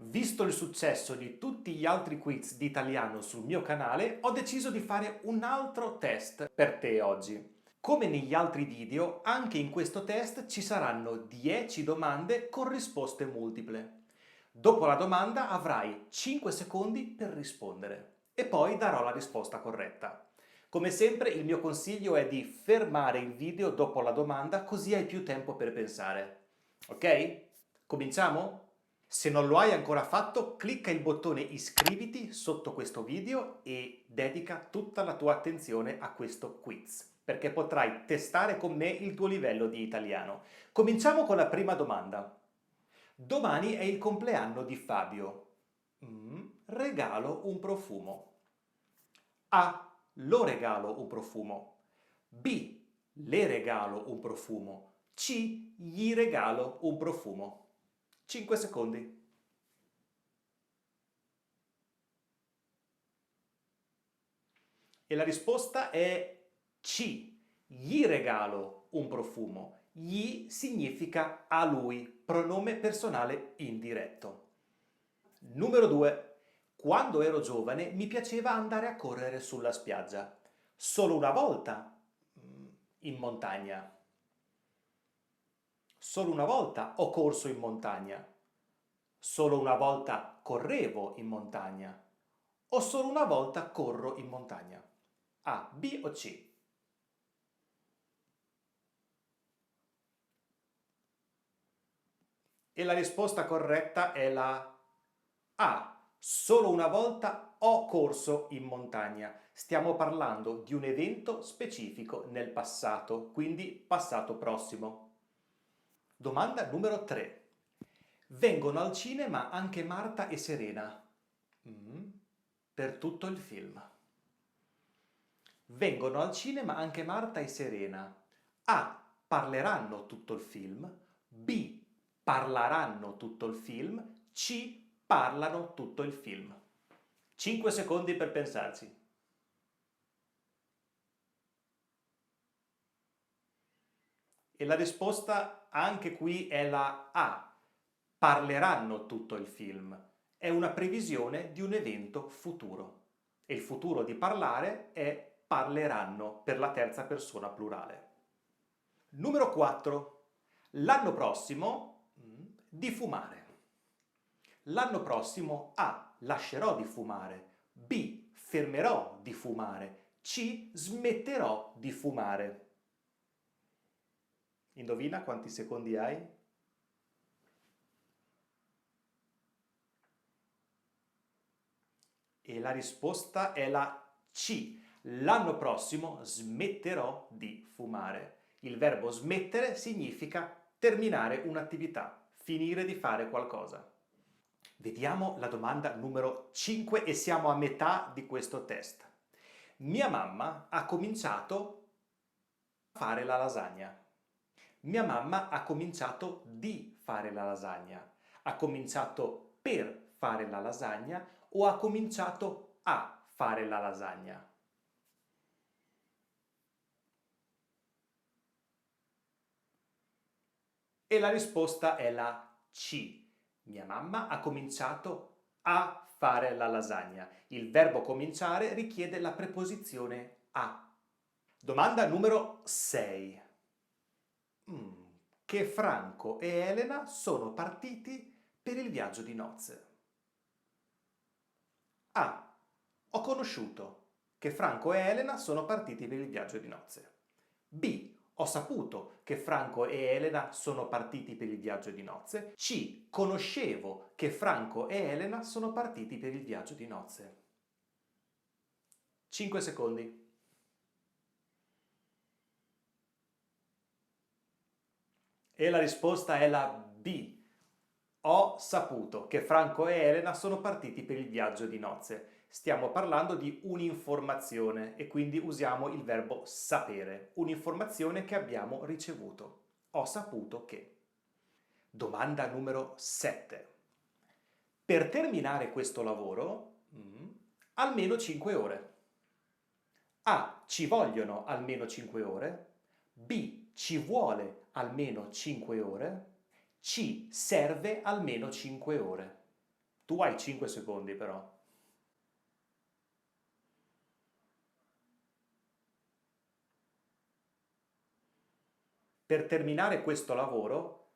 Visto il successo di tutti gli altri quiz di italiano sul mio canale, ho deciso di fare un altro test per te oggi. Come negli altri video, anche in questo test ci saranno 10 domande con risposte multiple. Dopo la domanda avrai 5 secondi per rispondere e poi darò la risposta corretta. Come sempre, il mio consiglio è di fermare il video dopo la domanda così hai più tempo per pensare. Ok? Cominciamo? Se non lo hai ancora fatto, clicca il bottone iscriviti sotto questo video e dedica tutta la tua attenzione a questo quiz, perché potrai testare con me il tuo livello di italiano. Cominciamo con la prima domanda. Domani è il compleanno di Fabio. Regalo un profumo. A. Lo regalo un profumo. B. Le regalo un profumo. C. Gli regalo un profumo. 5 secondi. E la risposta è C. Gli regalo un profumo. Gli significa a lui, pronome personale indiretto. Numero 2. Quando ero giovane mi piaceva andare a correre sulla spiaggia. Solo una volta in montagna. Solo una volta ho corso in montagna. Solo una volta correvo in montagna. O solo una volta corro in montagna. A, B o C? E la risposta corretta è la A. Solo una volta ho corso in montagna. Stiamo parlando di un evento specifico nel passato, quindi passato prossimo. Domanda numero 3. Vengono al cinema anche Marta e Serena. Per tutto il film. Vengono al cinema anche Marta e Serena. A. Parleranno tutto il film. B. Parleranno tutto il film. C. Parlano tutto il film. 5 secondi per pensarci. E la risposta anche qui è la A. Parleranno tutto il film. È una previsione di un evento futuro. E il futuro di parlare è parleranno per la terza persona plurale. Numero 4. L'anno prossimo di fumare. L'anno prossimo A. Lascerò di fumare. B. Fermerò di fumare. C. Smetterò di fumare. Indovina quanti secondi hai? E la risposta è la C. L'anno prossimo smetterò di fumare. Il verbo smettere significa terminare un'attività, finire di fare qualcosa. Vediamo la domanda numero 5 e siamo a metà di questo test. Mia mamma ha cominciato a fare la lasagna. Mia mamma ha cominciato di fare la lasagna. Ha cominciato per fare la lasagna o ha cominciato a fare la lasagna? E la risposta è la C. Mia mamma ha cominciato a fare la lasagna. Il verbo cominciare richiede la preposizione a. Domanda numero 6. Che Franco e Elena sono partiti per il viaggio di nozze. A. Ho conosciuto che Franco e Elena sono partiti per il viaggio di nozze. B. Ho saputo che Franco e Elena sono partiti per il viaggio di nozze. C. Conoscevo che Franco e Elena sono partiti per il viaggio di nozze. 5 secondi. E la risposta è la B. Ho saputo che Franco e Elena sono partiti per il viaggio di nozze. Stiamo parlando di un'informazione e quindi usiamo il verbo sapere, un'informazione che abbiamo ricevuto. Ho saputo che. Domanda numero 7. Per terminare questo lavoro, almeno 5 ore. A. Ci vogliono almeno 5 ore. B. Ci vuole almeno 5 ore. C. Serve almeno 5 ore. Tu hai 5 secondi però. Per terminare questo lavoro,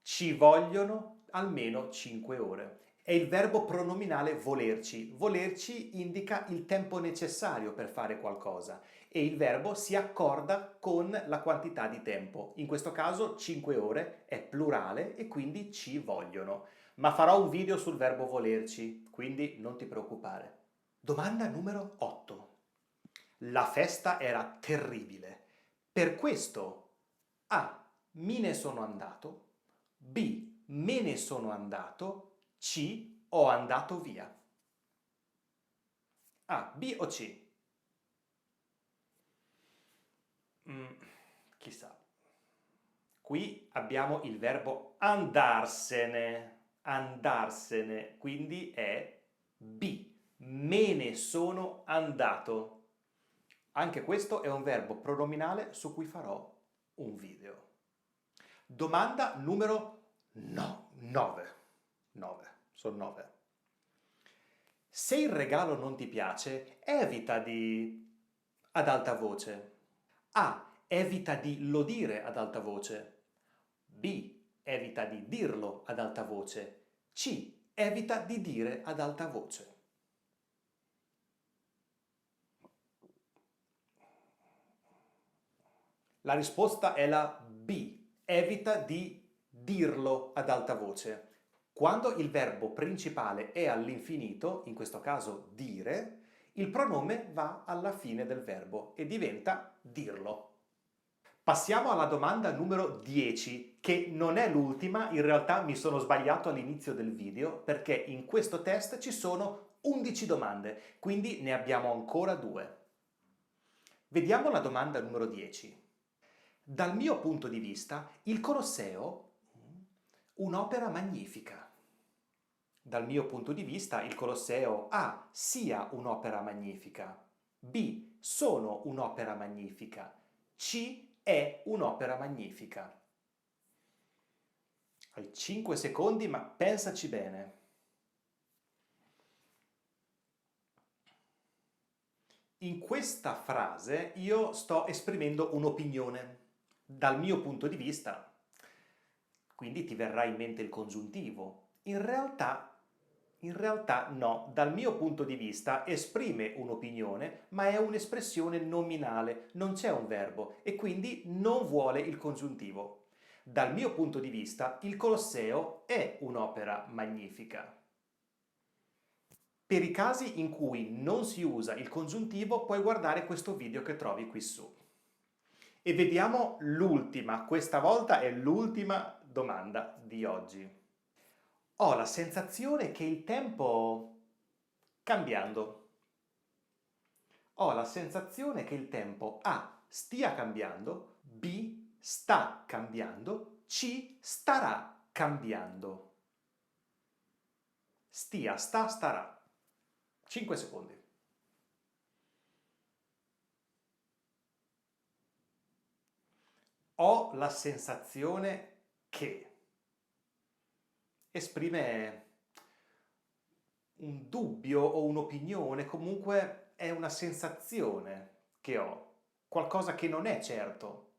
ci vogliono almeno 5 ore. È il verbo pronominale volerci. Volerci indica il tempo necessario per fare qualcosa e il verbo si accorda con la quantità di tempo. In questo caso 5 ore è plurale e quindi ci vogliono. Ma farò un video sul verbo volerci, quindi non ti preoccupare. Domanda numero 8. La festa era terribile. Per questo A. Me ne sono andato. B. Me ne sono andato. C. Ho andato via. A. B o C? Chissà. Qui abbiamo il verbo andarsene. Andarsene. Quindi è B. Me ne sono andato. Anche questo è un verbo pronominale su cui farò un video. Domanda numero 9. 9. Sono 9. Se il regalo non ti piace, evita di ad alta voce. A. Evita di lo dire ad alta voce. B. Evita di dirlo ad alta voce. C. Evita di dire ad alta voce. La risposta è la B. Evita di dirlo ad alta voce. Quando il verbo principale è all'infinito, in questo caso dire, il pronome va alla fine del verbo e diventa dirlo. Passiamo alla domanda numero 10, che non è l'ultima, in realtà mi sono sbagliato all'inizio del video perché in questo test ci sono 11 domande, quindi ne abbiamo ancora 2. Vediamo la domanda numero 10. Dal mio punto di vista, il Colosseo, un'opera magnifica. Dal mio punto di vista, il Colosseo A. sia un'opera magnifica. B. sono un'opera magnifica. C. è un'opera magnifica. Hai 5 secondi, ma pensaci bene. In questa frase io sto esprimendo un'opinione. Dal mio punto di vista, quindi ti verrà in mente il congiuntivo. In realtà no, dal mio punto di vista esprime un'opinione, ma è un'espressione nominale, non c'è un verbo e quindi non vuole il congiuntivo. Dal mio punto di vista il Colosseo è un'opera magnifica. Per i casi in cui non si usa il congiuntivo puoi guardare questo video che trovi qui su. E vediamo l'ultima, questa volta è l'ultima domanda di oggi. Ho la sensazione che il tempo cambiando. Ho la sensazione che il tempo A. stia cambiando, B. sta cambiando, C. starà cambiando. Stia, sta, starà. 5 secondi. Ho la sensazione che esprime un dubbio o un'opinione, comunque è una sensazione che ho, qualcosa che non è certo.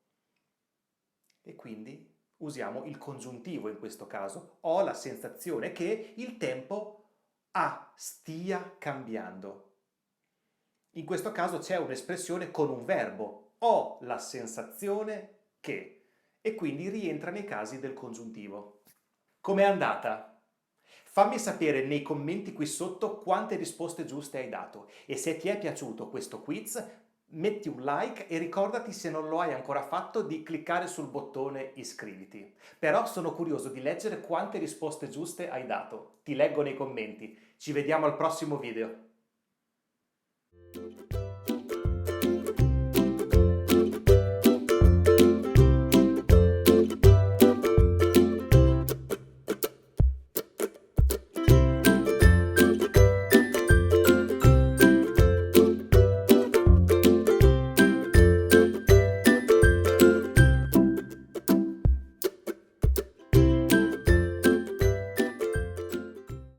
E quindi usiamo il congiuntivo in questo caso. Ho la sensazione che il tempo stia cambiando. In questo caso c'è un'espressione con un verbo. Ho la sensazione che. E quindi rientra nei casi del congiuntivo. Com'è andata? Fammi sapere nei commenti qui sotto quante risposte giuste hai dato e se ti è piaciuto questo quiz metti un like e ricordati, se non lo hai ancora fatto, di cliccare sul bottone iscriviti. Però sono curioso di leggere quante risposte giuste hai dato. Ti leggo nei commenti. Ci vediamo al prossimo video.